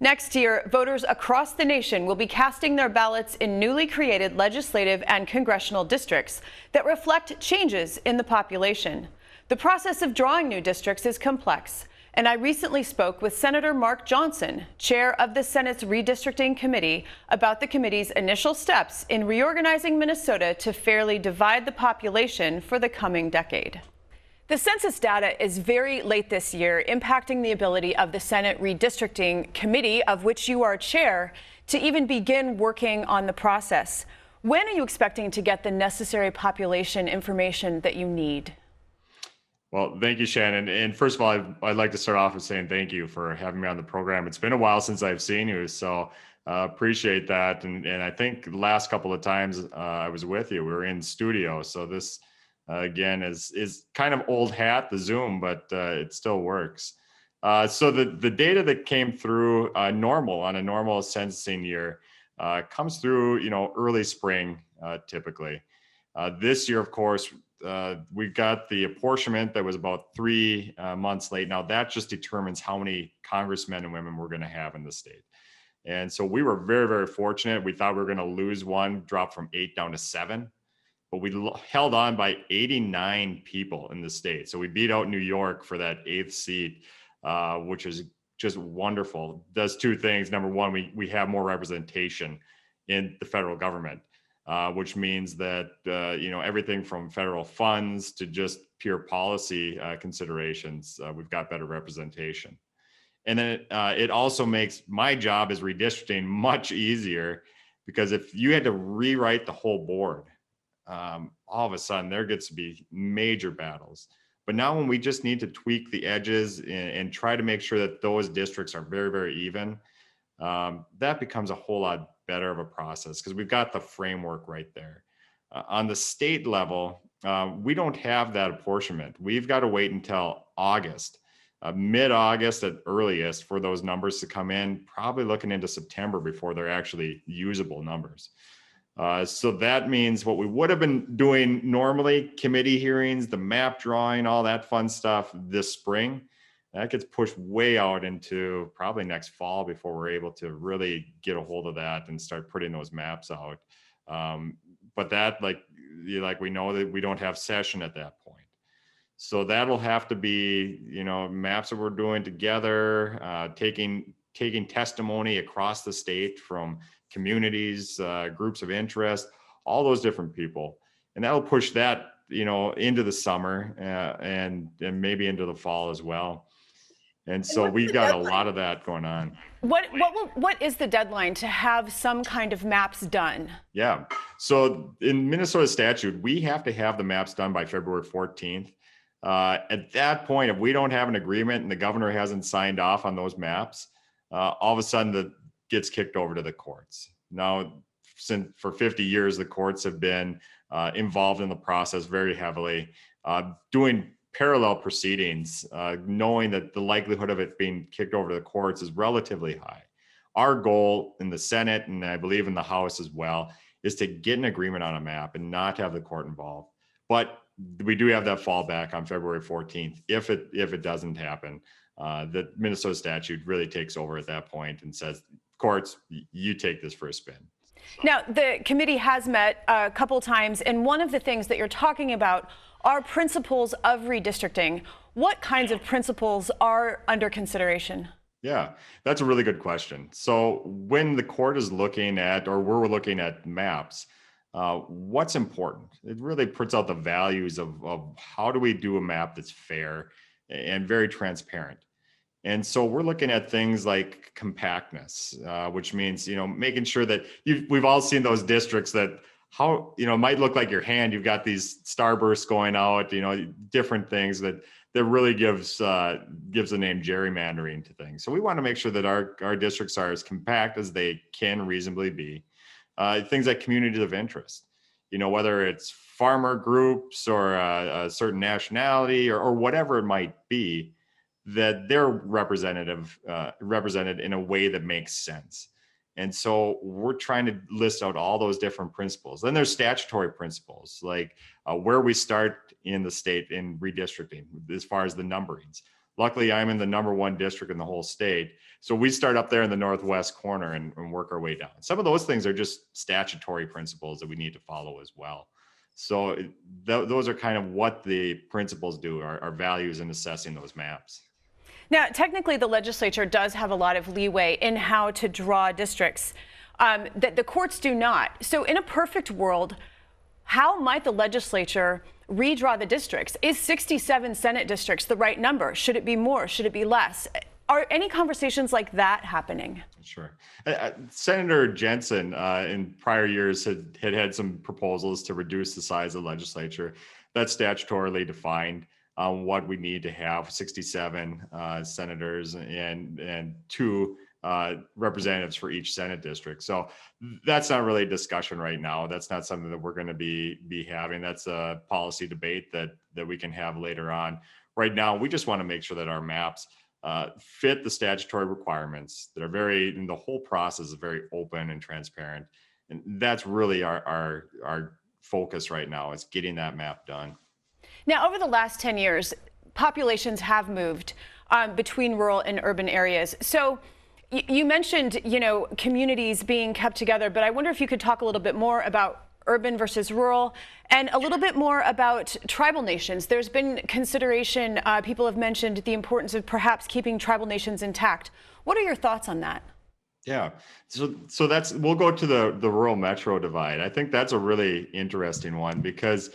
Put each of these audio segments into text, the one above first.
Next year, voters across the nation will be casting their ballots in newly created legislative and congressional districts that reflect changes in the population. The process of drawing new districts is complex, and I recently spoke with Senator Mark Johnson, chair of the Senate's Redistricting Committee, about the committee's initial steps in reorganizing Minnesota to fairly divide the population for the coming decade. The census data is very late this year, impacting the ability of the Senate Redistricting Committee, of which you are chair, to even begin working on the process. When are you expecting to get the necessary population information that you need? Well, thank you, Shannon. And first of all, I'd like to start off with saying thank you for having me on the program. It's been a while since I've seen you, so appreciate that. And I think the last couple of times I was with you, we were in studio. So this, again, is kind of old hat, the Zoom, but it still works. So the data that came through on a normal censusing year comes through, early spring typically. This year, of course, we got the apportionment that was about 3 months late. Now that just determines how many congressmen and women we're going to have in the state. And so we were very, very fortunate. We thought we were going to lose one, drop from 8 down to 7, but we held on by 89 people in the state. So we beat out New York for that 8th seat, which is just wonderful. Does 2 things. Number one, we have more representation in the federal government. Which means that, everything from federal funds to just pure policy considerations, we've got better representation. And then it also makes my job as redistricting much easier, because if you had to rewrite the whole board, all of a sudden there gets to be major battles. But now when we just need to tweak the edges and try to make sure that those districts are very, very even, that becomes a whole lot better of a process because we've got the framework right there. On the state level, we don't have that apportionment. We've got to wait until August, mid-August at earliest, for those numbers to come in, probably looking into September before they're actually usable numbers. So that means what we would have been doing normally, committee hearings, the map drawing, all that fun stuff this spring, that gets pushed way out into probably next fall before we're able to really get a hold of that and start putting those maps out. But that, like we know that we don't have session at that point. So that'll have to be, maps that we're doing together, taking testimony across the state from communities, groups of interest, all those different people. And that'll push that, into the summer and maybe into the fall as well. And so we've got a lot of that going on. What is the deadline to have some kind of maps done? Yeah. So in Minnesota statute, we have to have the maps done by February 14th. At that point, if we don't have an agreement and the governor hasn't signed off on those maps, all of a sudden that gets kicked over to the courts. Now, for 50 years, the courts have been involved in the process very heavily, doing parallel proceedings, knowing that the likelihood of it being kicked over to the courts is relatively high. Our goal in the Senate, and I believe in the House as well, is to get an agreement on a map and not have the court involved. But we do have that fallback on February 14th. If it doesn't happen, the Minnesota statute really takes over at that point and says, courts, you take this for a spin. Now, the committee has met a couple times, and one of the things that you're talking about are principles of redistricting. What kinds of principles are under consideration? Yeah, that's a really good question. So when the court is looking at, or we're looking at maps, what's important? It really puts out the values of how do we do a map that's fair and very transparent. And so we're looking at things like compactness, which means, making sure that we've all seen those districts that it might look like your hand. You've got these starbursts going out, different things that really gives the name gerrymandering to things. So we want to make sure that our districts are as compact as they can reasonably be. Things like communities of interest, whether it's farmer groups or a certain nationality or whatever it might be, that they're represented in a way that makes sense. And so we're trying to list out all those different principles. Then there's statutory principles, like where we start in the state in redistricting as far as the numberings. Luckily, I'm in the #1 district in the whole state. So we start up there in the northwest corner and work our way down. Some of those things are just statutory principles that we need to follow as well. So those are kind of what the principles do, our values in assessing those maps. Now, technically, the legislature does have a lot of leeway in how to draw districts that the courts do not. So in a perfect world, how might the legislature redraw the districts? Is 67 Senate districts the right number? Should it be more? Should it be less? Are any conversations like that happening? Sure. Senator Jensen in prior years had some proposals to reduce the size of the legislature. That's statutorily defined. What we need to have 67 senators and 2 representatives for each Senate district. So that's not really a discussion right now. That's not something that we're going to be having. That's a policy debate that we can have later on. Right now, we just want to make sure that our maps fit the statutory requirements that are and the whole process is very open and transparent. And that's really our focus right now, is getting that map done. Now, over the last 10 years, populations have moved between rural and urban areas. So you mentioned, communities being kept together, but I wonder if you could talk a little bit more about urban versus rural and a little bit more about tribal nations. There's been consideration, people have mentioned the importance of perhaps keeping tribal nations intact. What are your thoughts on that? Yeah, so we'll go to the rural metro divide. I think that's a really interesting one, because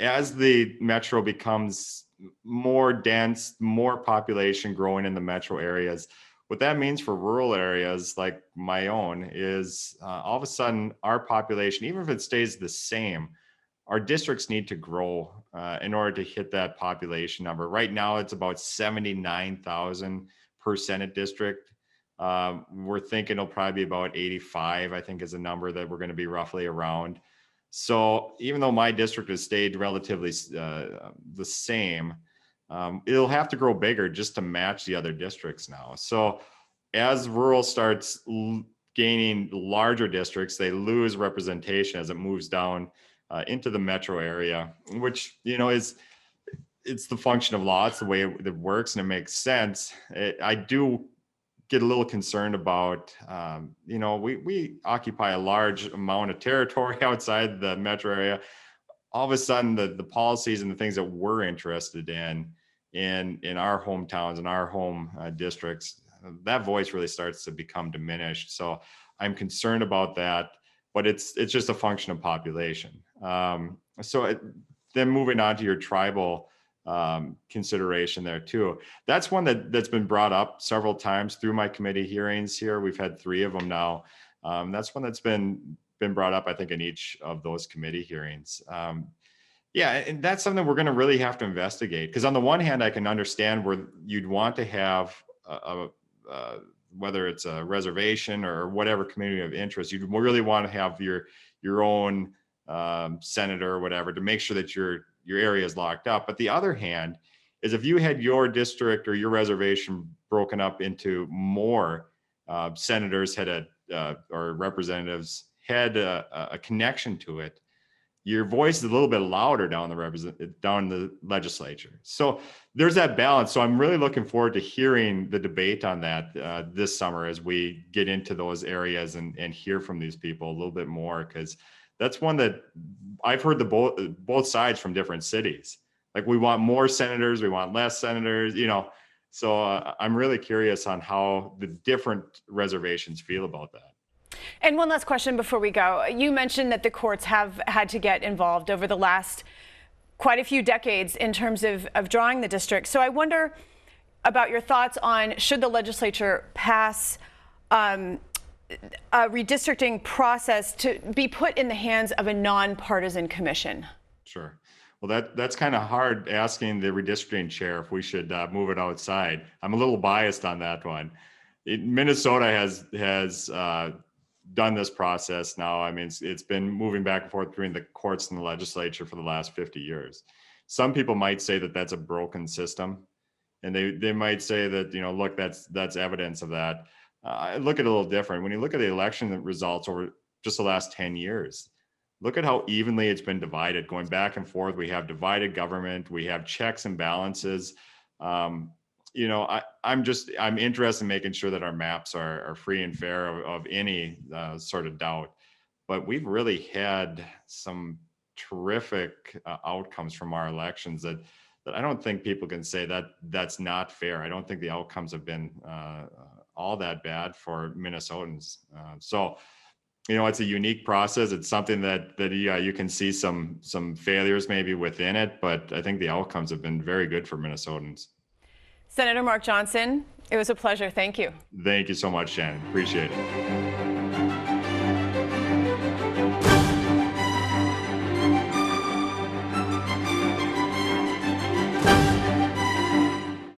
as the metro becomes more dense, more population growing in the metro areas, what that means for rural areas like my own is all of a sudden our population, even if it stays the same, our districts need to grow in order to hit that population number. Right now, it's about 79,000 per Senate district. We're thinking it'll probably be about 85, I think, is a number that we're going to be roughly around. So even though my district has stayed relatively the same, it'll have to grow bigger just to match the other districts now. So as rural starts gaining larger districts, they lose representation as it moves down into the metro area, which, it's the function of law. It's the way it works, and it makes sense. I do get a little concerned about, we occupy a large amount of territory outside the metro area. All of a sudden, the policies and the things that we're interested in our hometowns and our home districts, that voice really starts to become diminished. So I'm concerned about that, but it's just a function of population. Then moving on to your tribal consideration there too. That's one that's been brought up several times through my committee hearings here. We've had 3 of them now. That's one that's been brought up, I think, in each of those committee hearings. Yeah, and that's something we're going to really have to investigate, because on the one hand, I can understand where you'd want to have whether it's a reservation or whatever community of interest, you'd really want to have your own senator or whatever to make sure that your area is locked up. But the other hand is, if you had your district or your reservation broken up into more senators or representatives had a connection to it, your voice is a little bit louder down the legislature. So there's that balance. So I'm really looking forward to hearing the debate on that this summer as we get into those areas and hear from these people a little bit more, because that's one that I've heard both sides from different cities. Like, we want more senators, we want less senators, So I'm really curious on how the different reservations feel about that. And one last question before we go. You mentioned that the courts have had to get involved over the last quite a few decades in terms of drawing the district. So I wonder about your thoughts on, should the legislature pass a redistricting process to be put in the hands of a nonpartisan commission? Sure. Well, that's kind of hard, asking the redistricting chair if we should move it outside. I'm a little biased on that one. Minnesota has done this process now. I mean, it's been moving back and forth between the courts and the legislature for the last 50 years. Some people might say that that's a broken system, and they might say that, look, that's evidence of that. I look at it a little different. When you look at the election results over just the last 10 years, look at how evenly it's been divided, going back and forth. We have divided government. We have checks and balances. I'm interested in making sure that our maps are free and fair of any sort of doubt. But we've really had some terrific outcomes from our elections that I don't think people can say that that's not fair. I don't think the outcomes have been all that bad for Minnesotans. So it's a unique process. It's something that yeah, you can see some failures maybe within it, but I think the outcomes have been very good for Minnesotans. Senator Mark Johnson, it was a pleasure. Thank you. Thank you so much, Shannon. Appreciate it.